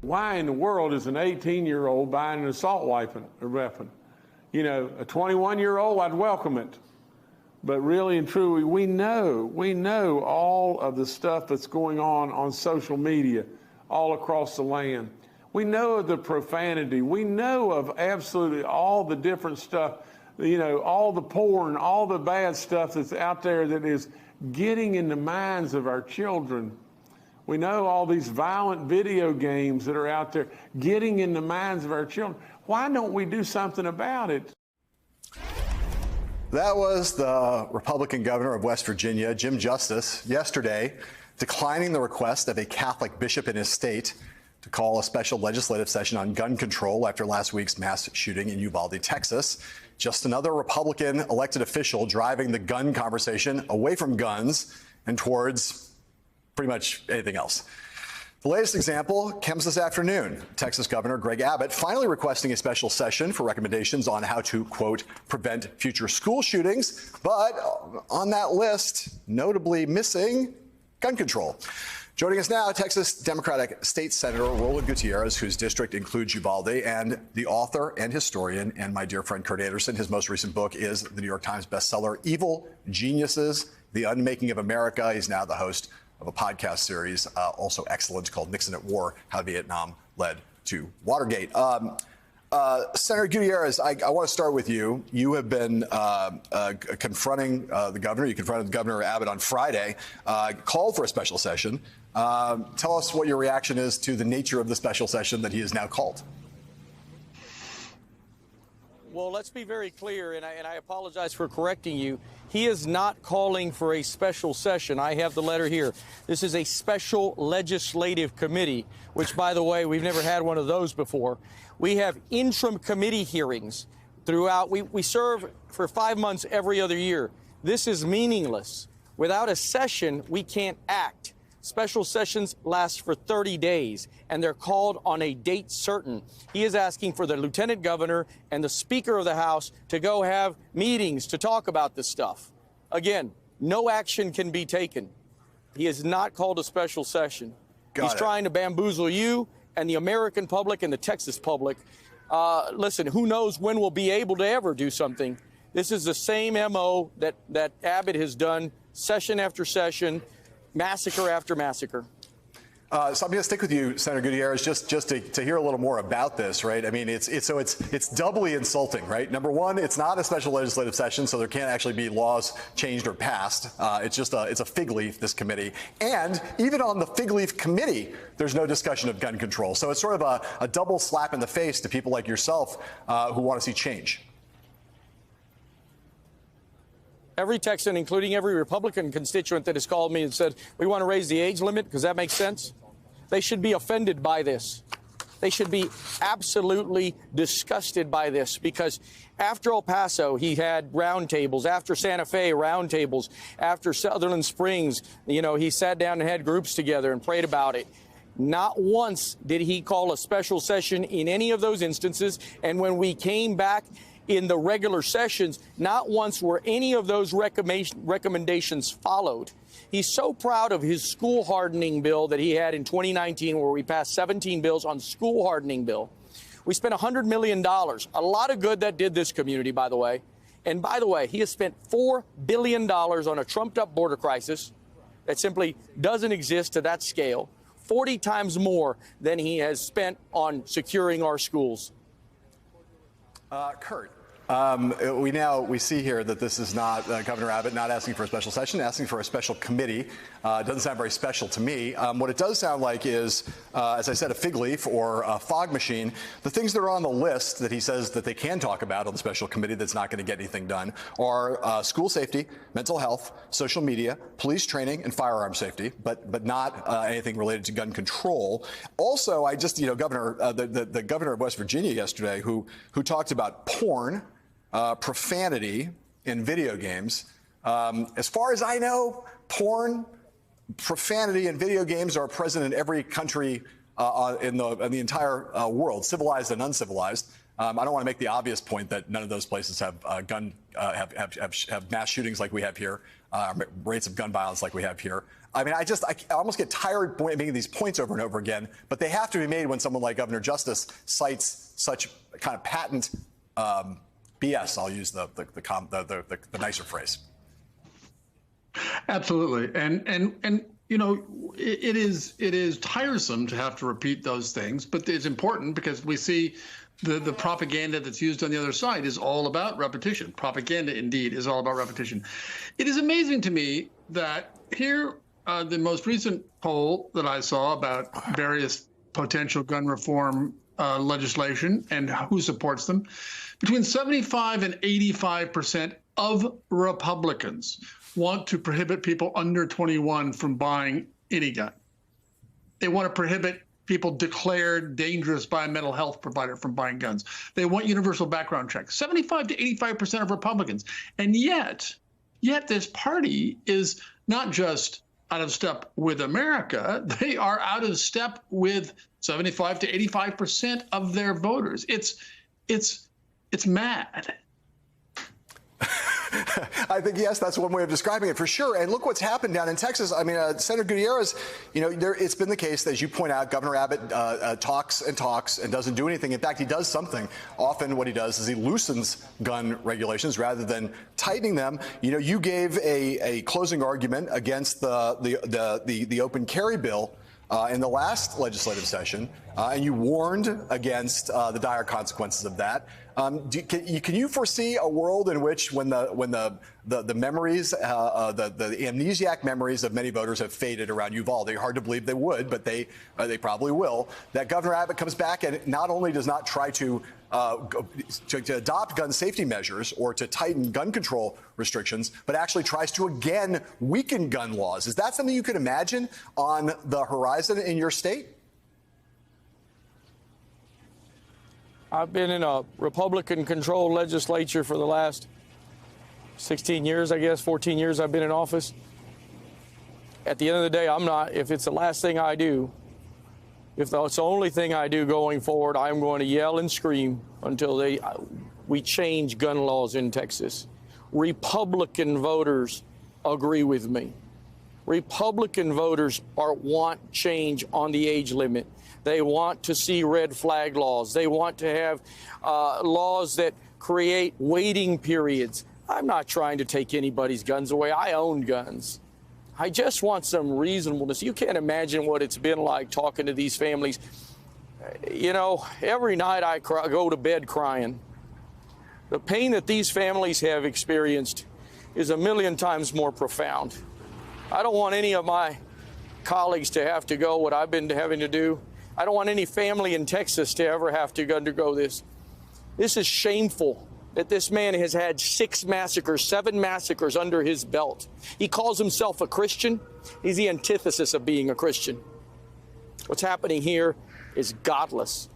Why in the world is an 18-year-old buying an assault weapon? You know, a 21-year-old, I'd welcome it. But really and truly, we know all of the stuff that's going on social media all across the land. We know of the profanity. We know of absolutely all the different stuff, you know, all the porn, all the bad stuff that's out there that is getting in the minds of our children. We know all these violent video games that are out there getting in the minds of our children. Why don't we do something about it? That was the Republican governor of West Virginia, Jim Justice, yesterday declining the request of a Catholic bishop in his state to call a special legislative session on gun control after last week's mass shooting in Uvalde, Texas. Just another Republican elected official driving the gun conversation away from guns and towards pretty much anything else. The latest example comes this afternoon. Texas Governor Greg Abbott finally requesting a special session for recommendations on how to, quote, prevent future school shootings. But on that list, notably missing gun control. Joining us now, Texas Democratic State Senator Roland Gutierrez, whose district includes Uvalde, and the author and historian, and my dear friend Kurt Anderson. His most recent book is the New York Times bestseller, Evil Geniuses, The Unmaking of America. He's now the host of a podcast series, also excellent, called Nixon at War, How Vietnam Led to Watergate. Senator Gutierrez, I want to start with you. You have been confronting the governor. You confronted Governor Abbott on Friday, called for a special session. Tell us what your reaction is to the nature of the special session that he has now called. Well, let's be very clear, and I apologize for correcting you. He is not calling for a special session. I have the letter here. This is a special legislative committee, which, by the way, we've never had one of those before. We have interim committee hearings throughout. We serve for 5 months every other year. This is meaningless. Without a session, we can't act. Special sessions last for 30 days, and they're called on a date certain. He is asking for the lieutenant governor and the Speaker of the House to go have meetings to talk about this stuff. Again, no action can be taken. He has not called a special session. He's trying to bamboozle you and the American public and the Texas public. Listen, who knows when we'll be able to ever do something. This is the same MO that Abbott has done session after session, massacre after massacre. So I'm going to stick with you, Senator Gutierrez, just to hear a little more about this, right? I mean, it's doubly insulting, right? Number one, it's not a special legislative session, so there can't actually be laws changed or passed. It's a fig leaf, this committee. And even on the fig leaf committee, there's no discussion of gun control. So it's sort of a double slap in the face to people like yourself who want to see change. Every Texan, including every Republican constituent that has called me and said, we want to raise the age limit because that makes sense. They should be offended by this. They should be absolutely disgusted by this, because after El Paso, he had roundtables. After Santa Fe, roundtables. After Sutherland Springs, you know, he sat down and had groups together and prayed about it. Not once did he call a special session in any of those instances. And when we came back in the regular sessions, not once were any of those recommendations followed. He's so proud of his school hardening bill that he had in 2019, where we passed 17 bills on school hardening bill. We spent $100 million, a lot of good that did this community, by the way. And by the way, he has spent $4 billion on a trumped-up border crisis that simply doesn't exist to that scale, 40 times more than he has spent on securing our schools. Kurt, we see here that this is not Governor Abbott not asking for a special session, asking for a special committee. It doesn't sound very special to me. What it does sound like is, as I said, a fig leaf or a fog machine. The things that are on the list that he says that they can talk about on the special committee that's not going to get anything done are school safety, mental health, social media, police training, and firearm safety, but not anything related to gun control. Also, Governor, the governor of West Virginia yesterday, who talked about porn, profanity in video games. As far as I know, porn, profanity, and video games are present in every country in the entire world, civilized and uncivilized. I don't want to make the obvious point that none of those places have have mass shootings like we have here, rates of gun violence like we have here. I mean, I almost get tired making these points over and over again, but they have to be made when someone like Governor Justice cites such kind of patent BS. I'll use the nicer phrase. Absolutely, and you know, it is tiresome to have to repeat those things, but it's important because we see the propaganda that's used on the other side is all about repetition. Propaganda, indeed, is all about repetition. It is amazing to me that here, the most recent poll that I saw about various potential gun reform legislation and who supports them, between 75 and 85% of Republicans want to prohibit people under 21 from buying any gun. They want to prohibit people declared dangerous by a mental health provider from buying guns. They want universal background checks. 75 to 85% of Republicans. And yet this party is not just out of step with America, they are out of step with 75 to 85% of their voters. It's mad. I think, yes, that's one way of describing it for sure. And look what's happened down in Texas. I mean, Senator Gutierrez, you know, it's been the case that, as you point out, Governor Abbott talks and doesn't do anything. In fact, he does something. Often what he does is he loosens gun regulations rather than tightening them. You know, you gave a closing argument against the open carry bill in the last legislative session, and you warned against the dire consequences of that. Can you foresee a world in which, when the memories, the amnesiac memories of many voters have faded around Uvalde, hard to believe they would, but they probably will, that Governor Abbott comes back and not only does not try to adopt gun safety measures or to tighten gun control restrictions, but actually tries to again weaken gun laws? Is that something you could imagine on the horizon in your state? I've been in a Republican-controlled legislature for the last 16 years, I guess, 14 years I've been in office. At the end of the day, if it's the last thing I do, if it's the only thing I do going forward, I'm going to yell and scream until we change gun laws in Texas. Republican voters agree with me. Republican voters want change on the age limit. They want to see red flag laws. They want to have laws that create waiting periods. I'm not trying to take anybody's guns away. I own guns. I just want some reasonableness. You can't imagine what it's been like talking to these families. You know, every night I go to bed crying. The pain that these families have experienced is a million times more profound. I don't want any of my colleagues to have to go what I've been having to do. I don't want any family in Texas to ever have to undergo this. This is shameful that this man has had 7 massacres under his belt. He calls himself a Christian. He's the antithesis of being a Christian. What's happening here is godless.